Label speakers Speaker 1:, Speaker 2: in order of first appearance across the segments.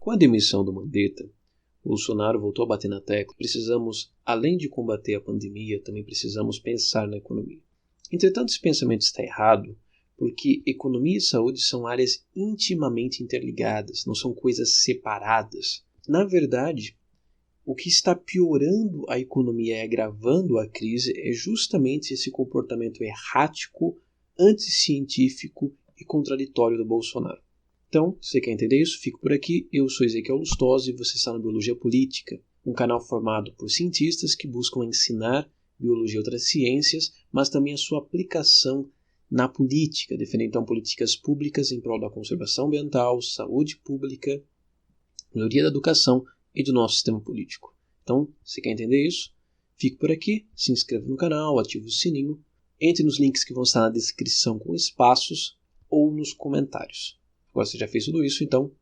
Speaker 1: Com a demissão do Mandetta, Bolsonaro voltou a bater na tecla. Precisamos, além de combater a pandemia, também precisamos pensar na economia. Entretanto, esse pensamento está errado, porque economia e saúde são áreas intimamente interligadas, não são coisas separadas. Na verdade, o que está piorando a economia e agravando a crise é justamente esse comportamento errático, anticientífico e contraditório do Bolsonaro. Então, se você quer entender isso, fico por aqui. Eu sou Ezequiel Lustosa e você está no Biologia Política, um canal formado por cientistas que buscam ensinar biologia e outras ciências, mas também a sua aplicação na política, defendendo então políticas públicas em prol da conservação ambiental, saúde pública, melhoria da educação e do nosso sistema político. Então, se quer entender isso, fique por aqui, se inscreva no canal, ative o sininho, entre nos links que vão estar na descrição com espaços ou nos comentários. Agora você já fez tudo isso, então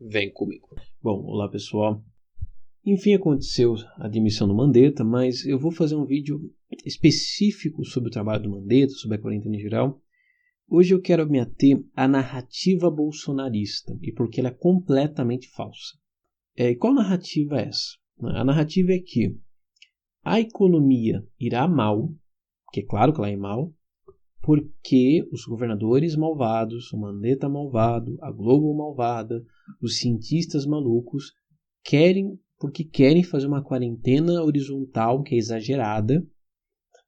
Speaker 1: vem comigo. Bom, olá pessoal. Enfim, aconteceu a demissão do Mandetta, mas eu vou fazer um vídeo específico sobre o trabalho do Mandetta, sobre a quarentena em geral. Hoje eu quero me ater à narrativa bolsonarista e porque ela é completamente falsa. E qual narrativa é essa? A narrativa é que a economia irá mal, que é claro que ela é mal, porque os governadores malvados, o Mandetta malvado, a Globo malvada, os cientistas malucos querem fazer uma quarentena horizontal que é exagerada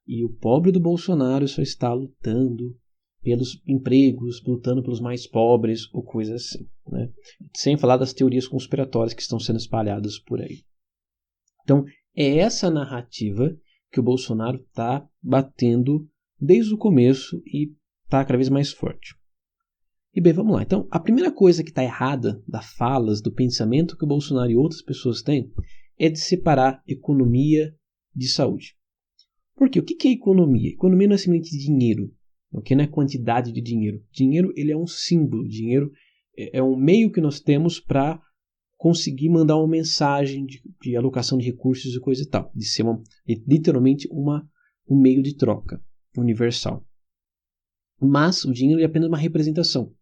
Speaker 1: e o pobre do Bolsonaro só está lutando pelos empregos, lutando pelos mais pobres ou coisa assim, né? Sem falar das teorias conspiratórias que estão sendo espalhadas por aí. Então, é essa narrativa que o Bolsonaro está batendo desde o começo e está cada vez mais forte. E bem, vamos lá. Então, a primeira coisa que está errada das falas, do pensamento que o Bolsonaro e outras pessoas têm, é de separar economia de saúde. Por quê? O que é economia? Economia não é simplesmente dinheiro, okay? Não é quantidade de dinheiro. Dinheiro ele é um símbolo, dinheiro é um meio que nós temos para conseguir mandar uma mensagem de alocação de recursos e coisa e tal, de ser literalmente um meio de troca universal. Mas o dinheiro é apenas uma representação.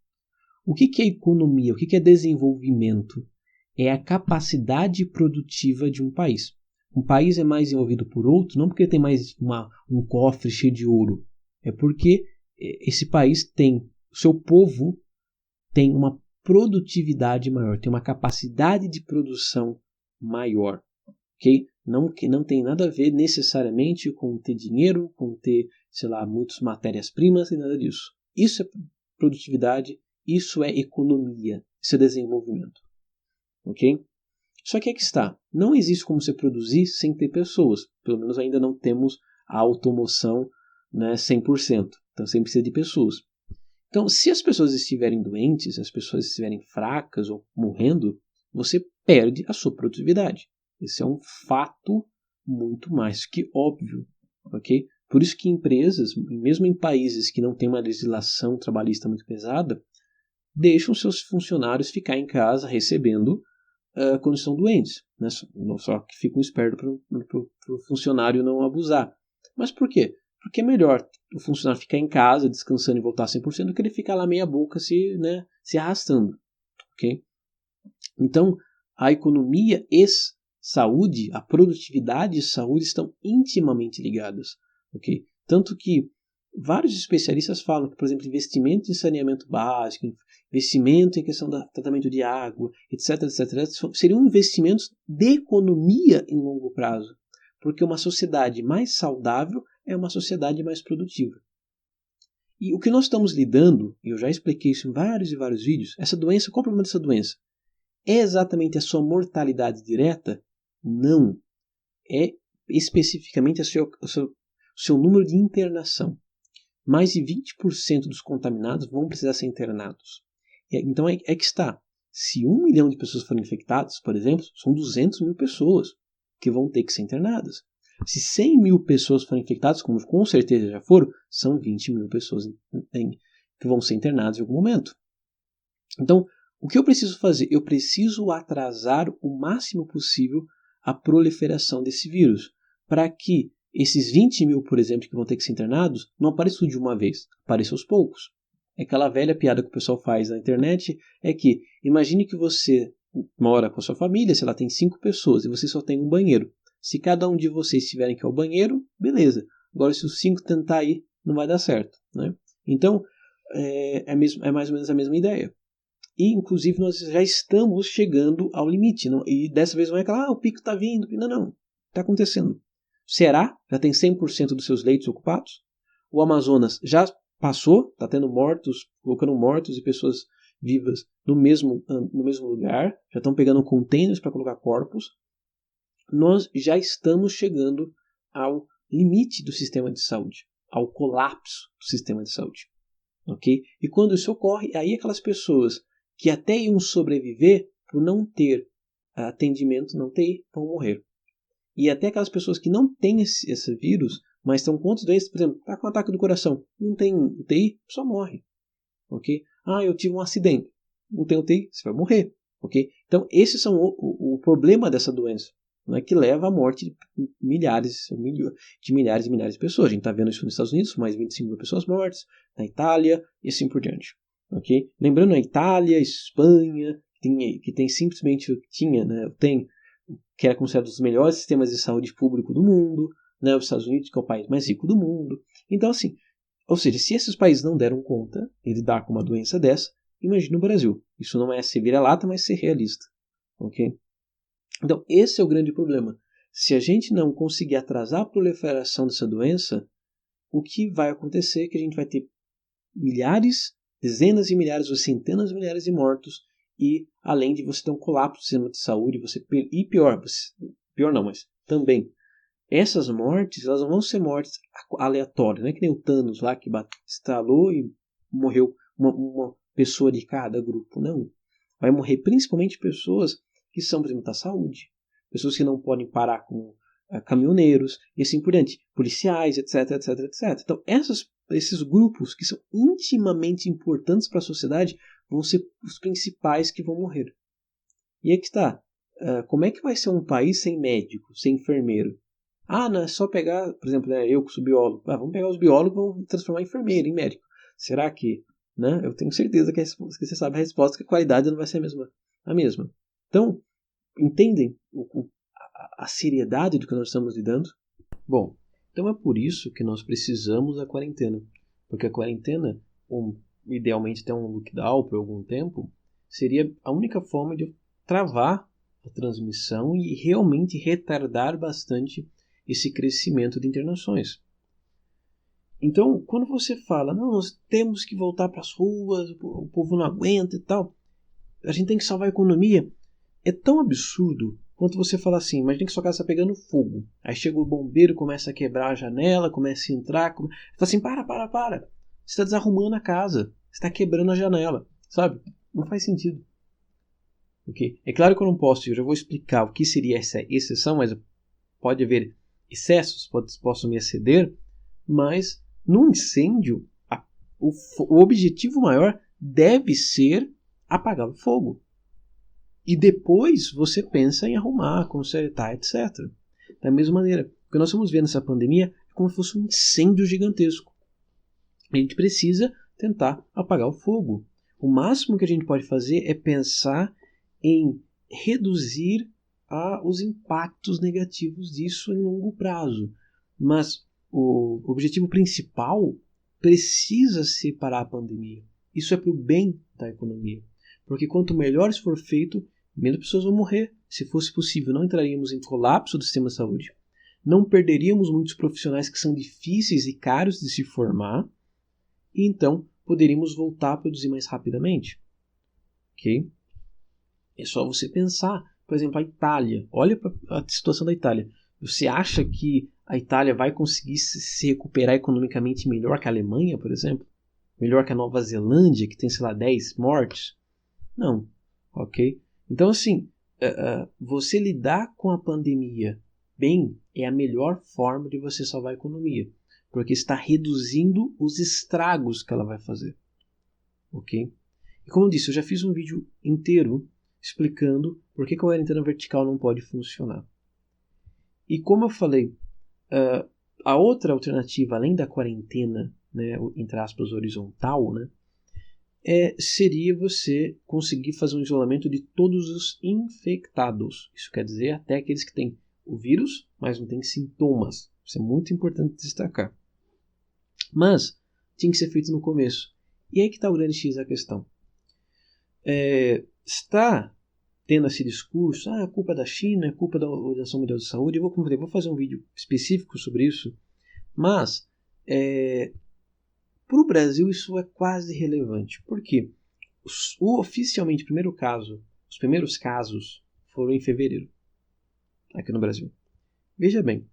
Speaker 1: O que é economia? O que é desenvolvimento? É a capacidade produtiva de um país. Um país é mais desenvolvido por outro, não porque tem mais um cofre cheio de ouro. É porque esse país o seu povo tem uma produtividade maior, tem uma capacidade de produção maior. Okay? Não tem nada a ver necessariamente com ter dinheiro, com ter, muitas matérias-primas e nada disso. Isso é produtividade, isso é economia, isso é desenvolvimento. Ok? Só que aqui está, não existe como você produzir sem ter pessoas. Pelo menos ainda não temos a automoção, né, 100%. Então sempre precisa de pessoas. Então, se as pessoas estiverem doentes, se as pessoas estiverem fracas ou morrendo, você perde a sua produtividade. Esse é um fato muito mais que óbvio, ok? Por isso que empresas, mesmo em países que não têm uma legislação trabalhista muito pesada, deixam seus funcionários ficar em casa recebendo quando estão doentes, né? Só que ficam espertos para o funcionário não abusar. Mas por quê? Porque é melhor o funcionário ficar em casa descansando e voltar 100% do que ele ficar lá meia boca se arrastando, ok? Então, a economia e saúde, a produtividade e saúde estão intimamente ligadas, ok? Tanto que vários especialistas falam que, por exemplo, investimento em saneamento básico, investimento em questão do tratamento de água, etc., seriam investimentos de economia em longo prazo, porque uma sociedade mais saudável é uma sociedade mais produtiva. E o que nós estamos lidando, e eu já expliquei isso em vários e vários vídeos, essa doença, qual é o problema dessa doença? É exatamente a sua mortalidade direta? Não. É especificamente o seu número de internação. Mais de 20% dos contaminados vão precisar ser internados. Então é que está. Se 1 milhão de pessoas forem infectadas, por exemplo, são 200 mil pessoas que vão ter que ser internadas. Se 100 mil pessoas forem infectadas, como com certeza já foram, são 20 mil pessoas que vão ser internadas em algum momento. Então, o que eu preciso fazer? Eu preciso atrasar o máximo possível a proliferação desse vírus, para que esses 20 mil, por exemplo, que vão ter que ser internados, não apareçam de uma vez, apareçam aos poucos. É aquela velha piada que o pessoal faz na internet, é que imagine que você mora com a sua família, se ela tem 5 pessoas e você só tem um banheiro. Se cada um de vocês tiverem que ir ao banheiro, beleza. Agora, se os 5 tentar ir, não vai dar certo, né? Então, é mais ou menos a mesma ideia. E, inclusive, nós já estamos chegando ao limite. Não? E dessa vez não é aquela, o pico está vindo. Não. Está acontecendo. Ceará já tem 100% dos seus leitos ocupados. O Amazonas já passou, está tendo mortos, colocando mortos e pessoas vivas no mesmo lugar. Já estão pegando containers para colocar corpos. Nós já estamos chegando ao limite do sistema de saúde, ao colapso do sistema de saúde. Okay? E quando isso ocorre, aí aquelas pessoas que até iam sobreviver por não ter atendimento, não ter, vão morrer. E até aquelas pessoas que não têm esse vírus, mas estão com outras doenças, por exemplo, está com um ataque do coração, não tem UTI, só morre. Okay? Eu tive um acidente, não tem UTI, você vai morrer. Okay? Então, esses são o problema dessa doença, não é, que leva à morte de milhares e milhares de pessoas. A gente está vendo isso nos Estados Unidos, mais 25 mil pessoas mortas, na Itália e assim por diante. Okay? Lembrando, a Itália, Espanha, que tem simplesmente, que era considerado um dos melhores sistemas de saúde público do mundo, né? Os Estados Unidos, que é o país mais rico do mundo. Então, assim, ou seja, se esses países não deram conta de lidar com uma doença dessa, imagine o Brasil. Isso não é ser vira-lata, mas ser realista. Ok? Então, esse é o grande problema. Se a gente não conseguir atrasar a proliferação dessa doença, o que vai acontecer é que a gente vai ter milhares, dezenas de milhares ou centenas de milhares de mortos, e além de você ter um colapso do sistema de saúde, e pior não, mas também, essas mortes, elas não vão ser mortes aleatórias, não é que nem o Thanos lá que estalou e morreu uma pessoa de cada grupo, não. Vai morrer principalmente pessoas que são, por exemplo, da saúde, pessoas que não podem parar com caminhoneiros e assim por diante, policiais, etc, etc, etc. Então, esses grupos que são intimamente importantes para a sociedade vão ser os principais que vão morrer. E aí que está. Como é que vai ser um país sem médico, sem enfermeiro? Não é só pegar, por exemplo, eu que sou biólogo. Vamos pegar os biólogos e vamos transformar em enfermeiro, em médico. Será que, né? Eu tenho certeza que você sabe a resposta, que a qualidade não vai ser a mesma. Então, entendem a seriedade do que nós estamos lidando? Bom, então é por isso que nós precisamos da quarentena. Porque a quarentena, idealmente até um lockdown por algum tempo, seria a única forma de travar a transmissão e realmente retardar bastante esse crescimento de internações. Então, quando você fala, não, nós temos que voltar para as ruas, o povo não aguenta e tal, a gente tem que salvar a economia, é tão absurdo quanto você falar assim, imagina que sua casa está pegando fogo, aí chega o bombeiro, começa a quebrar a janela, começa a entrar, fala assim, para, você está desarrumando a casa, você está quebrando a janela, sabe? Não faz sentido. Okay? É claro que eu não posso, eu já vou explicar o que seria essa exceção, mas pode haver excessos, posso me exceder, mas num incêndio, o objetivo maior deve ser apagar o fogo. E depois você pensa em arrumar, consertar, etc. Da mesma maneira, o que nós estamos vendo nessa pandemia é como se fosse um incêndio gigantesco. A gente precisa tentar apagar o fogo. O máximo que a gente pode fazer é pensar em reduzir os impactos negativos disso em longo prazo. Mas o objetivo principal precisa ser parar a pandemia. Isso é para o bem da economia. Porque quanto melhor isso for feito, menos pessoas vão morrer. Se fosse possível, não entraríamos em colapso do sistema de saúde. Não perderíamos muitos profissionais que são difíceis e caros de se formar. E então poderíamos voltar a produzir mais rapidamente. Ok? É só você pensar. Por exemplo, a Itália. Olha para a situação da Itália. Você acha que a Itália vai conseguir se recuperar economicamente melhor que a Alemanha, por exemplo? Melhor que a Nova Zelândia, que tem, sei lá, 10 mortes? Não. Ok? Então, assim, você lidar com a pandemia bem é a melhor forma de você salvar a economia. Porque está reduzindo os estragos que ela vai fazer. Ok? E como eu disse, eu já fiz um vídeo inteiro explicando por que a quarentena vertical não pode funcionar. E como eu falei, a outra alternativa, além da quarentena, né, entre aspas, horizontal, né, seria você conseguir fazer um isolamento de todos os infectados. Isso quer dizer até aqueles que têm o vírus, mas não têm sintomas. Isso é muito importante destacar. Mas tinha que ser feito no começo. E aí que está o grande X da questão. Está tendo esse discurso, a culpa é da China, é culpa da Organização Mundial de Saúde. Eu vou fazer um vídeo específico sobre isso, mas para o Brasil isso é quase irrelevante. Por quê? Oficialmente, os primeiros casos foram em fevereiro, aqui no Brasil. Veja bem,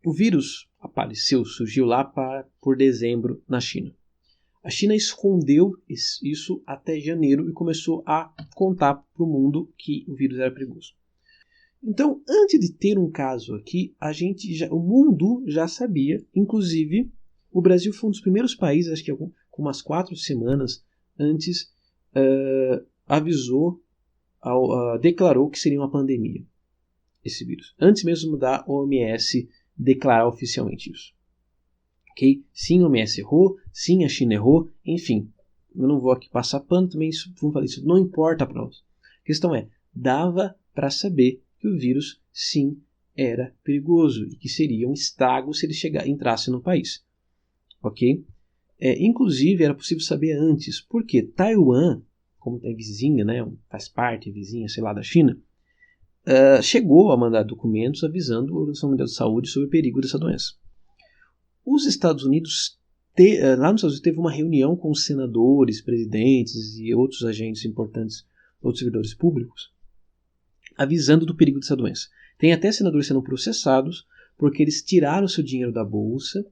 Speaker 1: o vírus surgiu lá por dezembro na China. A China escondeu isso até janeiro e começou a contar para o mundo que o vírus era perigoso. Então, antes de ter um caso aqui, o mundo já sabia. Inclusive, o Brasil foi um dos primeiros países, acho que com umas 4 semanas antes, declarou que seria uma pandemia, esse vírus. Antes mesmo da OMS declarar oficialmente isso. Okay? Sim, a OMS errou, sim, a China errou, enfim. Eu não vou aqui passar pano também, vamos falar isso, não importa para nós. A questão dava para saber que o vírus, sim, era perigoso e que seria um estrago se ele entrasse no país. Ok? Inclusive, era possível saber antes, porque Taiwan, como é vizinha, né, faz parte, vizinha, sei lá, da China, chegou a mandar documentos avisando a Organização Mundial de Saúde sobre o perigo dessa doença. Os Estados Unidos, lá nos Estados Unidos, teve uma reunião com os senadores, presidentes e outros agentes importantes, outros servidores públicos, avisando do perigo dessa doença. Tem até senadores sendo processados porque eles tiraram seu dinheiro da bolsa,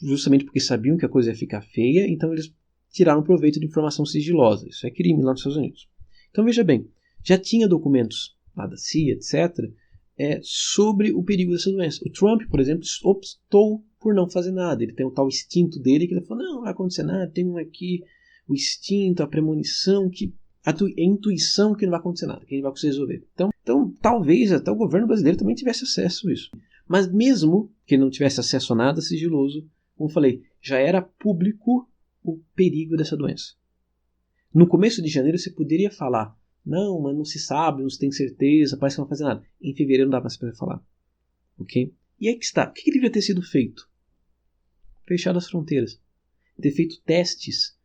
Speaker 1: justamente porque sabiam que a coisa ia ficar feia, então eles tiraram proveito de informação sigilosa. Isso é crime lá nos Estados Unidos. Então veja bem, já tinha documentos lá da CIA, etc., sobre o perigo dessa doença. O Trump, por exemplo, optou por não fazer nada. Ele tem o tal instinto dele que ele falou, não vai acontecer nada, tem aqui o instinto, a premonição, a intuição que não vai acontecer nada, que ele vai conseguir resolver. Então, talvez até o governo brasileiro também tivesse acesso a isso. Mas mesmo que ele não tivesse acesso a nada sigiloso, como eu falei, já era público o perigo dessa doença. No começo de janeiro você poderia falar, não, mas não se sabe, não se tem certeza, parece que não vai fazer nada. Em fevereiro não dá mais para falar. Ok? E aí que está. O que deveria ter sido feito? Fechar as fronteiras. Ter feito testes,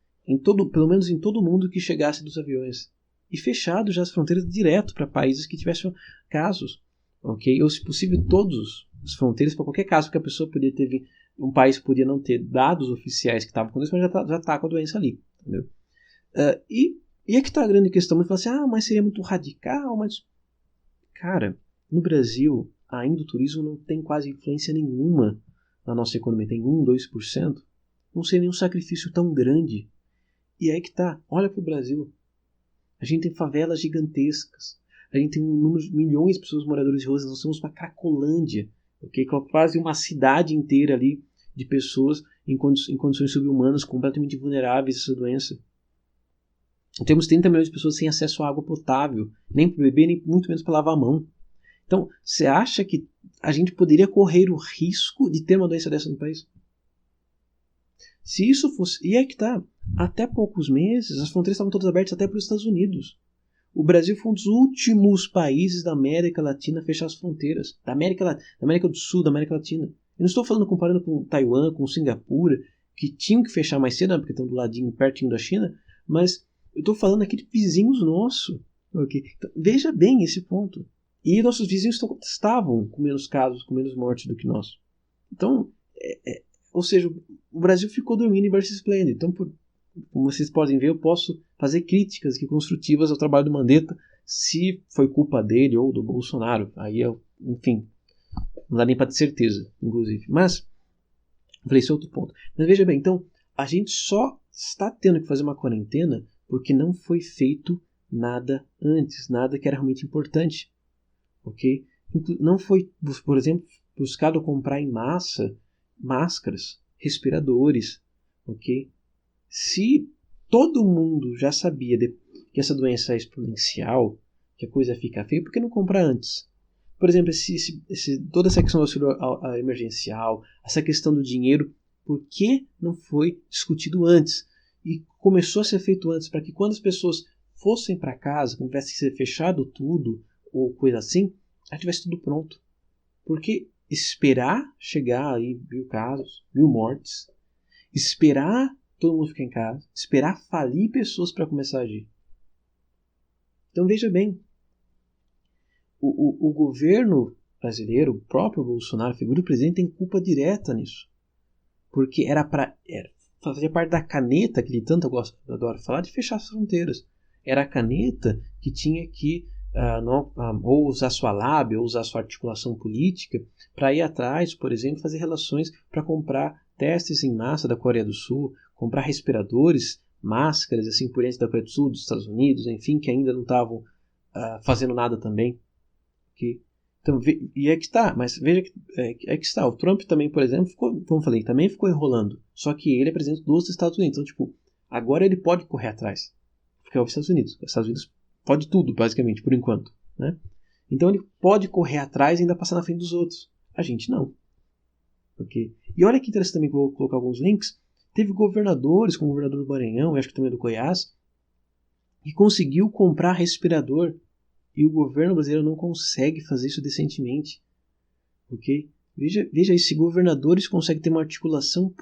Speaker 1: pelo menos em todo mundo que chegasse dos aviões. E fechado já as fronteiras direto para países que tivessem casos. Ok? Ou, se possível, todas as fronteiras para qualquer caso que a pessoa poderia ter. Um país podia não ter dados oficiais que estavam com isso, mas já está com a doença ali. Entendeu? E é que está a grande questão. Mas fala assim, mas seria muito radical, mas... Cara, no Brasil, ainda o turismo não tem quase influência nenhuma na nossa economia. Tem 1, 2%. Não seria nenhum sacrifício tão grande. E aí que está. Olha para o Brasil. A gente tem favelas gigantescas. A gente tem milhões de pessoas moradores de ruas. Nós somos uma Cracolândia. Okay? Quase uma cidade inteira ali de pessoas em condições subhumanas, completamente vulneráveis a essa doença. Temos 30 milhões de pessoas sem acesso à água potável, nem para beber, nem muito menos para lavar a mão. Então, você acha que a gente poderia correr o risco de ter uma doença dessa no país? Se isso fosse... E é que tá. Até poucos meses, as fronteiras estavam todas abertas até para os Estados Unidos. O Brasil foi um dos últimos países da América Latina a fechar as fronteiras. Da América do Sul, da América Latina. Eu não estou comparando com Taiwan, com Singapura, que tinham que fechar mais cedo, porque estão do ladinho, pertinho da China, mas... Eu estou falando aqui de vizinhos nossos. Okay? Então, veja bem esse ponto. E nossos vizinhos estavam com menos casos, com menos mortes do que nós. Então, ou seja, o Brasil ficou dormindo em berço esplêndido. Então, como vocês podem ver, eu posso fazer críticas aqui construtivas ao trabalho do Mandetta, se foi culpa dele ou do Bolsonaro. Aí, enfim, não dá nem para ter certeza, inclusive. Mas, falei, esse é outro ponto. Mas veja bem, então, a gente só está tendo que fazer uma quarentena porque não foi feito nada antes, nada que era realmente importante. Ok? Não foi, por exemplo, buscado comprar em massa máscaras, respiradores. Ok? Se todo mundo já sabia que essa doença é exponencial, que a coisa fica feia, por que não comprar antes? Por exemplo, toda essa questão do auxílio emergencial, essa questão do dinheiro, por que não foi discutido antes? E começou a ser feito antes, para que quando as pessoas fossem para casa, quando tivesse que ser fechado tudo, ou coisa assim, já tivesse tudo pronto. Porque esperar chegar aí 1.000 casos, 1.000 mortes, esperar todo mundo ficar em casa, esperar falir pessoas para começar a agir. Então veja bem, o governo brasileiro, o próprio Bolsonaro, a figura do presidente, tem culpa direta nisso. Porque fazia parte da caneta, que ele tanto adora falar, de fechar as fronteiras. Era a caneta que tinha que ou usar sua lábia, ou usar sua articulação política, para ir atrás, por exemplo, fazer relações para comprar testes em massa da Coreia do Sul, comprar respiradores, máscaras, assim por dentro da Coreia do Sul, dos Estados Unidos, enfim, que ainda não estavam fazendo nada também. Okay? Então, e é que está, mas veja que é que está. O Trump também, por exemplo, como eu falei, também ficou enrolando. Só que ele é presidente dos Estados Unidos. Então, tipo, agora ele pode correr atrás. Porque é os Estados Unidos. Os Estados Unidos pode tudo, basicamente, por enquanto. Né? Então ele pode correr atrás e ainda passar na frente dos outros. A gente não. Okay? E olha que interessante também, que eu vou colocar alguns links. Teve governadores, como o governador do Maranhão, e acho que também do Goiás, que conseguiu comprar respirador. E o governo brasileiro não consegue fazer isso decentemente. Ok? Veja isso, se governadores conseguem ter uma articulação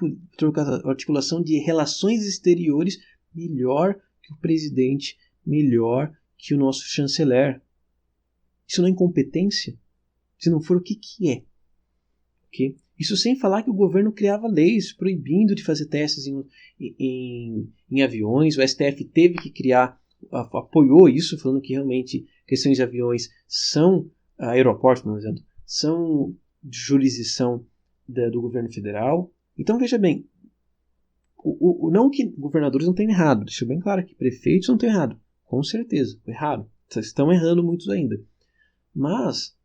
Speaker 1: de relações exteriores melhor que o presidente, melhor que o nosso chanceler. Isso não é incompetência? Se não for, o que é? Okay? Isso sem falar que o governo criava leis proibindo de fazer testes em aviões. O STF teve que criar, apoiou isso, falando que realmente questões de aviões são, aeroportos, por exemplo, são de jurisdição do governo federal. Então veja bem, não que governadores não tenham errado, deixa bem claro que prefeitos não têm errado, com certeza, errado, estão errando muitos ainda. Mas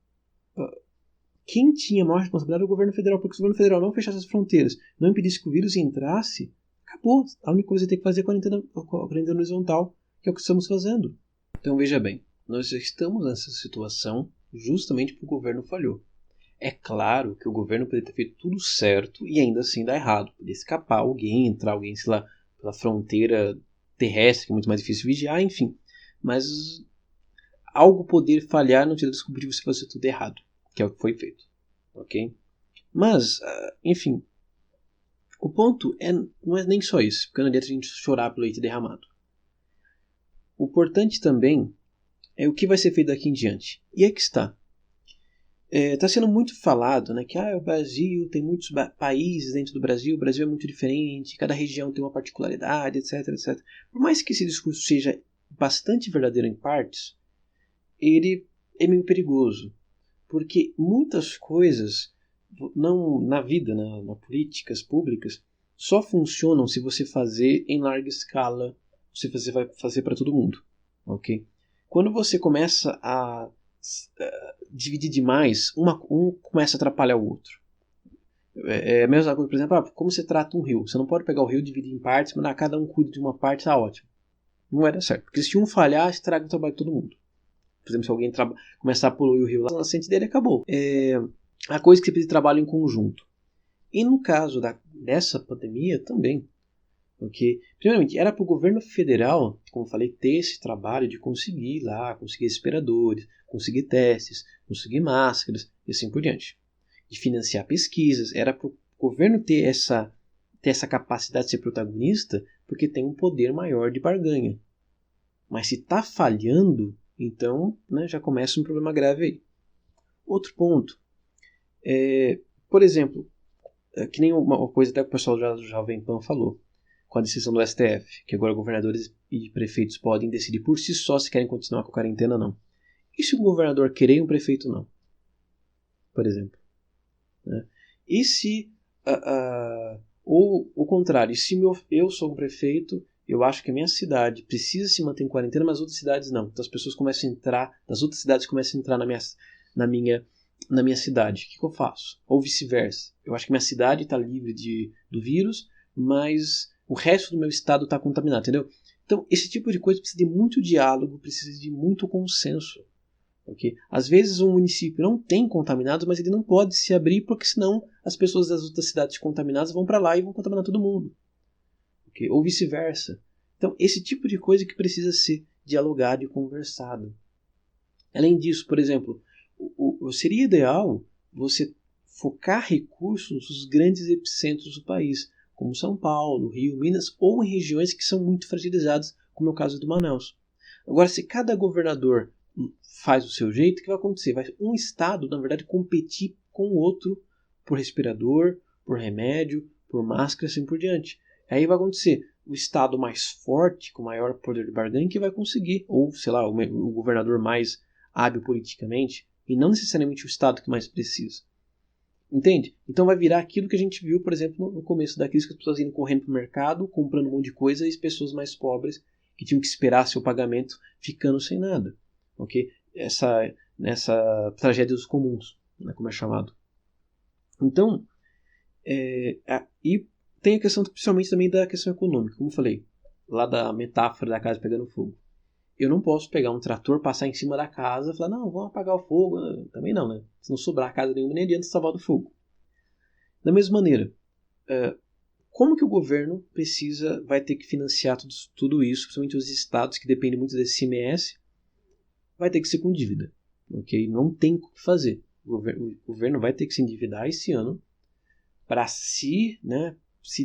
Speaker 1: quem tinha maior responsabilidade era o governo federal, porque se o governo federal não fechasse as fronteiras, não impedisse que o vírus entrasse, acabou. A única coisa que tem que fazer é a quarentena horizontal, que é o que estamos fazendo. Então veja bem, nós estamos nessa situação justamente porque o governo falhou. É claro que o governo poderia ter feito tudo certo e ainda assim dar errado. Poderia escapar alguém, entrar alguém, sei lá, pela fronteira terrestre, que é muito mais difícil vigiar, enfim. Mas algo poder falhar não te descobrir se fazer tudo errado, que é o que foi feito. Ok? Mas, enfim, o ponto não é nem só isso, porque não adianta a gente chorar pelo leite derramado. O importante também é o que vai ser feito daqui em diante. E é que está. Está sendo muito falado, né, que o Brasil tem muitos países dentro do Brasil, o Brasil é muito diferente, cada região tem uma particularidade, etc, etc. Por mais que esse discurso seja bastante verdadeiro em partes, ele é meio perigoso, porque muitas coisas não, na vida, nas políticas públicas, só funcionam se você fazer em larga escala, se você vai fazer para todo mundo. Okay? Quando você começa a dividir demais, um começa a atrapalhar o outro. É a mesma coisa, por exemplo, como você trata um rio. Você não pode pegar o rio e dividir em partes, mas cada um cuida de uma parte, está ótimo. Não vai dar certo, porque se um falhar, estraga o trabalho de todo mundo. Por exemplo, se alguém começar a poluir o rio lá na nascente dele, acabou. A coisa que você precisa de trabalho em conjunto. E no caso dessa pandemia também. Porque, primeiramente, era para o governo federal, como eu falei, ter esse trabalho de conseguir respiradores, conseguir testes, conseguir máscaras e assim por diante. De financiar pesquisas. Era para o governo ter essa capacidade de ser protagonista, porque tem um poder maior de barganha. Mas se está falhando, então, né, já começa um problema grave aí. Outro ponto. Por exemplo, que nem uma coisa até que o pessoal do Jovem Pan falou, com a decisão do STF, que agora governadores e prefeitos podem decidir por si só se querem continuar com a quarentena ou não. E se o governador querer e um prefeito não? Por exemplo. Né? E se, ou o contrário, se eu sou um prefeito, eu acho que a minha cidade precisa se manter em quarentena, mas outras cidades não. Então as pessoas começam a entrar, das outras cidades começam a entrar na minha cidade. O que eu faço? Ou vice-versa. Eu acho que minha cidade está livre do vírus, mas o resto do meu estado está contaminado, entendeu? Então, esse tipo de coisa precisa de muito diálogo, precisa de muito consenso. Okay? Às vezes um município não tem contaminados, mas ele não pode se abrir porque senão as pessoas das outras cidades contaminadas vão para lá e vão contaminar todo mundo. Okay? Ou vice-versa. Então, esse tipo de coisa que precisa ser dialogado e conversado. Além disso, por exemplo, seria ideal você focar recursos nos grandes epicentros do país, como São Paulo, Rio, Minas, ou em regiões que são muito fragilizadas, como é o caso do Manaus. Agora, se cada governador faz o seu jeito, o que vai acontecer? Vai um estado, na verdade, competir com o outro por respirador, por remédio, por máscara, assim por diante. Aí vai acontecer o estado mais forte, com maior poder de barganha, que vai conseguir, ou, sei lá, o governador mais hábil politicamente, e não necessariamente o estado que mais precisa. Entende? Então vai virar aquilo que a gente viu, por exemplo, no começo da crise, que as pessoas iam correndo para o mercado, comprando um monte de coisa, e as pessoas mais pobres, que tinham que esperar seu pagamento, ficando sem nada. Okay? Nessa tragédia dos comuns, né, como é chamado. Então, e tem a questão, principalmente também da questão econômica, como eu falei, lá da metáfora da casa pegando fogo. Eu não posso pegar um trator, passar em cima da casa e falar, não, vamos apagar o fogo. Também não, né? Se não sobrar casa nenhuma, nem adianta salvar do fogo. Da mesma maneira, como que o governo vai ter que financiar tudo isso, principalmente os estados que dependem muito desse ICMS, vai ter que ser com dívida. Okay? Não tem o que fazer. O governo vai ter que se endividar esse ano para se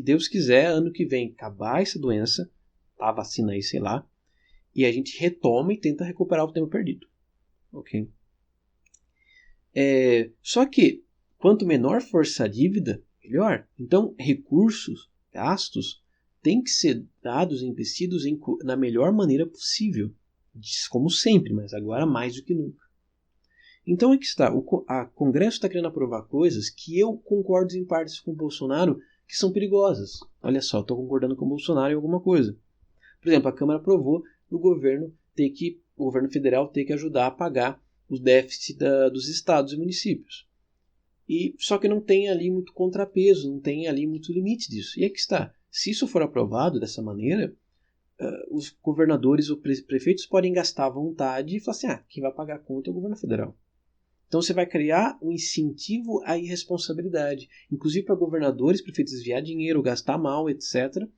Speaker 1: Deus quiser, ano que vem acabar essa doença, a vacina aí, sei lá, e a gente retoma e tenta recuperar o tempo perdido. Ok? Só que, quanto menor for essa dívida, melhor. Então, recursos, gastos, têm que ser dados, investidos na melhor maneira possível. Como sempre, mas agora mais do que nunca. Então, aqui está. O Congresso está querendo aprovar coisas que eu concordo em partes com o Bolsonaro que são perigosas. Olha só, estou concordando com o Bolsonaro em alguma coisa. Por exemplo, a Câmara aprovou o governo federal ter que ajudar a pagar os déficits dos estados e municípios. Só que não tem ali muito contrapeso, não tem ali muito limite disso. E aqui está. Se isso for aprovado dessa maneira, os governadores ou prefeitos podem gastar à vontade e falar assim, quem vai pagar a conta é o governo federal. Então você vai criar um incentivo à irresponsabilidade, inclusive para governadores, prefeitos desviar dinheiro, gastar mal, etc.,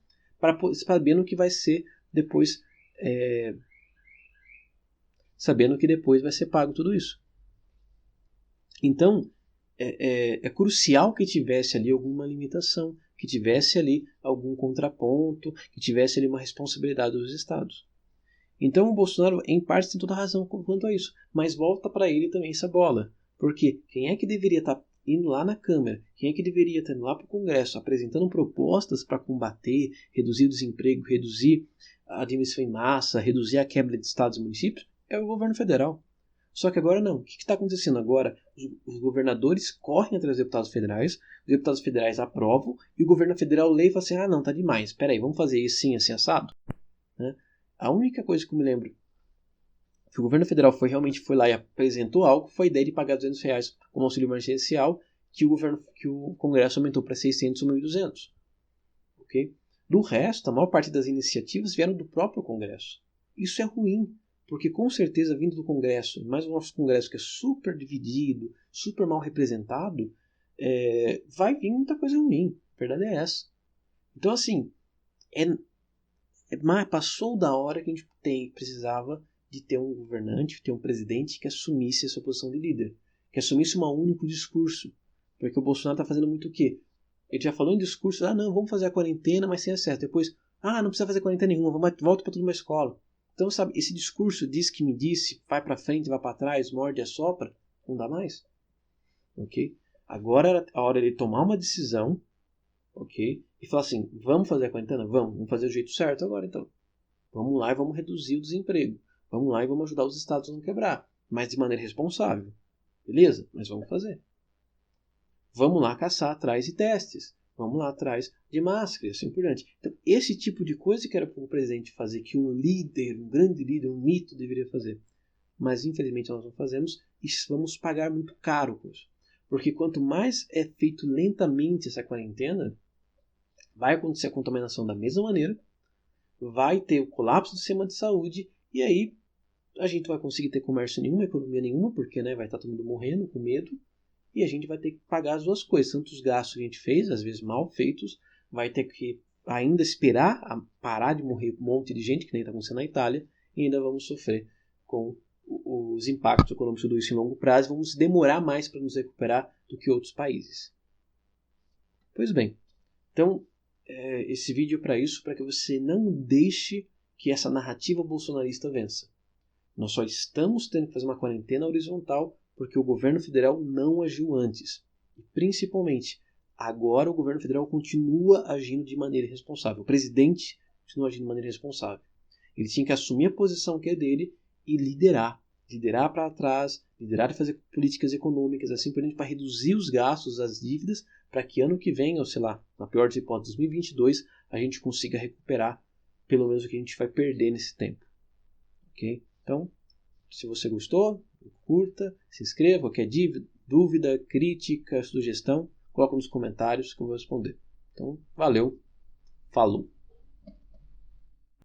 Speaker 1: sabendo que vai ser depois, sabendo que depois vai ser pago tudo isso. Então, é crucial que tivesse ali alguma limitação, que tivesse ali algum contraponto, que tivesse ali uma responsabilidade dos estados. Então o Bolsonaro, em parte, tem toda a razão quanto a isso, mas volta para ele também essa bola. Porque quem é que deveria estar indo lá na Câmara, quem é que deveria estar indo lá para o Congresso, apresentando propostas para combater, reduzir o desemprego, reduzir a demissão em massa, reduzir a quebra de estados e municípios, é o governo federal. Só que agora não. O que está acontecendo agora? Os governadores correm atrás dos deputados federais, os deputados federais aprovam, e o governo federal lê e fala assim, não, tá demais, espera aí, vamos fazer isso sim, assim, assado? Né? A única coisa que eu me lembro que o governo federal realmente foi lá e apresentou algo foi a ideia de pagar R$200 como auxílio emergencial, que o Congresso aumentou para 600 ou 1.200. Okay? Do resto, a maior parte das iniciativas vieram do próprio Congresso. Isso é ruim, porque com certeza vindo do Congresso, mais o nosso Congresso que é super dividido, super mal representado, vai vir muita coisa ruim. A verdade é essa. Então assim, passou da hora que a gente precisava de ter um governante, ter um presidente que assumisse essa posição de líder, que assumisse um único discurso. Porque o Bolsonaro está fazendo muito o quê? Ele já falou em discurso, não, vamos fazer a quarentena, mas sem acesso. Depois, não precisa fazer quarentena nenhuma, volta para tudo uma escola. Então, sabe, esse discurso diz que me disse, vai para frente, vai para trás, morde e assopra, não dá mais. Ok? Agora era a hora de tomar uma decisão, ok? E falar assim, vamos fazer a quarentena? Vamos fazer do jeito certo agora então. Vamos lá e vamos reduzir o desemprego. Vamos lá e vamos ajudar os estados a não quebrar, mas de maneira responsável. Beleza? Mas vamos fazer. Vamos lá caçar atrás de testes. Vamos lá atrás de máscara e assim por diante. Então, esse tipo de coisa que era para o presidente fazer, que um líder, um grande líder, um mito deveria fazer. Mas, infelizmente, nós não fazemos e vamos pagar muito caro com isso. Porque quanto mais é feito lentamente essa quarentena, vai acontecer a contaminação da mesma maneira, vai ter o colapso do sistema de saúde e aí a gente não vai conseguir ter comércio nenhum, economia nenhuma, porque vai estar todo mundo morrendo com medo, e a gente vai ter que pagar as duas coisas, tanto os gastos que a gente fez, às vezes mal feitos, vai ter que ainda esperar a parar de morrer um monte de gente, que nem está acontecendo na Itália, e ainda vamos sofrer com os impactos econômicos do isso em longo prazo, vamos demorar mais para nos recuperar do que outros países. Pois bem, então esse vídeo é para isso, para que você não deixe que essa narrativa bolsonarista vença. Nós só estamos tendo que fazer uma quarentena horizontal porque o governo federal não agiu antes. E principalmente, agora o governo federal continua agindo de maneira irresponsável. O presidente continua agindo de maneira irresponsável. Ele tinha que assumir a posição que é dele e liderar para trás, liderar e fazer políticas econômicas, assim por diante, para reduzir os gastos, as dívidas, para que ano que vem, ou sei lá, na pior das hipóteses, 2022, a gente consiga recuperar pelo menos o que a gente vai perder nesse tempo. Ok? Então, se você gostou, curta, se inscreva, qualquer dúvida, crítica, sugestão, coloca nos comentários que eu vou responder. Então, valeu, falou!